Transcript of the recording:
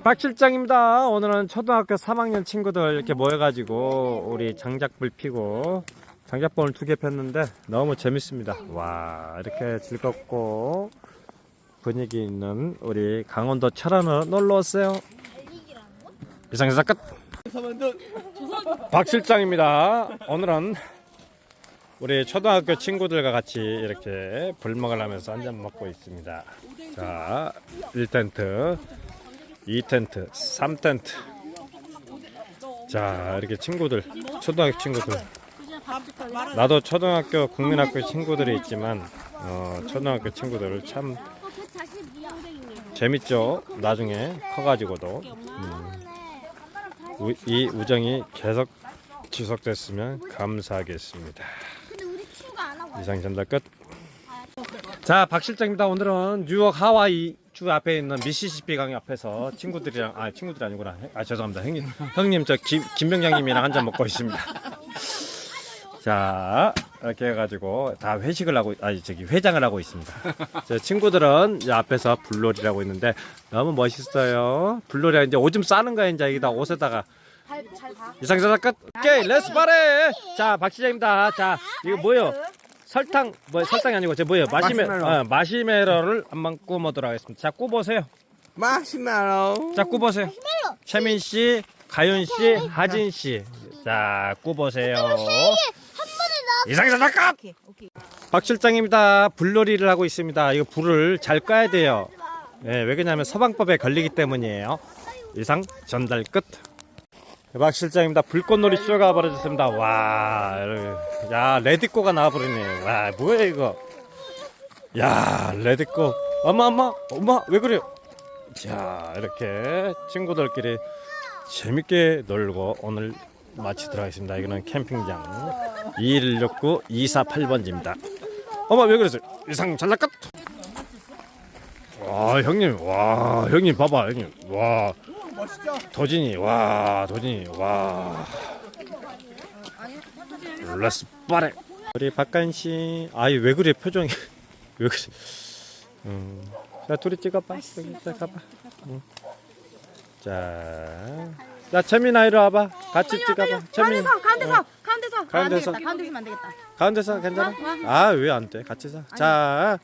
박 실장입니다. 오늘은 초등학교 3학년 친구들 이렇게 모여가지고 우리 장작불 피고 장작불을 2개 폈는데 너무 재밌습니다. 와, 이렇게 즐겁고 분위기 있는 우리 강원도 철원으로 놀러 오세요. 이상에서 끝. 박 실장입니다. 오늘은 우리 초등학교 친구들과 같이 이렇게 불먹을 하면서 한잔 먹고 있습니다. 자, 1텐트, 2텐트, 3텐트. 자, 이렇게 친구들, 초등학교 친구들. 나도 초등학교, 국민학교 친구들이 있지만, 초등학교 친구들 참 재밌죠? 나중에 커가지고도. 이 우정이 계속 지속됐으면 감사하겠습니다. 이상 전달 끝. 자, 박 실장입니다. 오늘은 뉴욕 하와이 주 앞에 있는 미시시피 강 앞에서 친구들이랑, 친구들이 아니구나. 죄송합니다. 형님, 저 김병장님이랑 한잔 먹고 있습니다. 자, 이렇게 해가지고 다 회식을 하고, 회장을 하고 있습니다. 저 친구들은 이제 앞에서 불놀이라고 있는데 너무 멋있어요. 불놀이가 이제 오줌 싸는 거야, 이제 여기다 옷에다가. 이상 전달 끝. 오케이, 렛츠 바레. 자, 박 실장입니다. 자, 이거 뭐요? 설탕이 아니고 저 뭐예요? 마시멜로를 한번 구워보도록 하겠습니다. 자, 구워보세요. 마시멜로. 자, 구워보세요. 채민 씨, 가윤 씨, 하진 씨. 자, 구워보세요. 이상에서 잠깐. 박 실장입니다. 불놀이를 하고 있습니다. 이거 불을 잘 꺼야 돼요. 네, 왜 그러냐면 서방법에 걸리기 때문이에요. 이상 전달 끝. 박 실장입니다. 불꽃놀이 쇼가 벌어졌습니다. 와, 야, 레디꼬가 나와버리네. 와, 뭐야 이거? 야, 레디꼬. 엄마, 왜 그래요? 자, 이렇게 친구들끼리 재밌게 놀고 오늘 마치도록 하겠습니다. 이거는 캠핑장 2169 248번지입니다. 엄마, 왜 그러세요? 이상 전달 끝. 와, 형님, 봐봐, 형님, 와. 도진이, 와. 렛츠 빠레. 우리 박간씨, 왜 그래, 표정이. 왜 그래. 자, 둘이 찍어봐. 가봐. 자, 채민아, 이리 와봐. 같이 찍어봐. 채민. 가운데서 안 되겠다. 가운데서 괜찮아? 왜 안 돼? 같이 사. 자,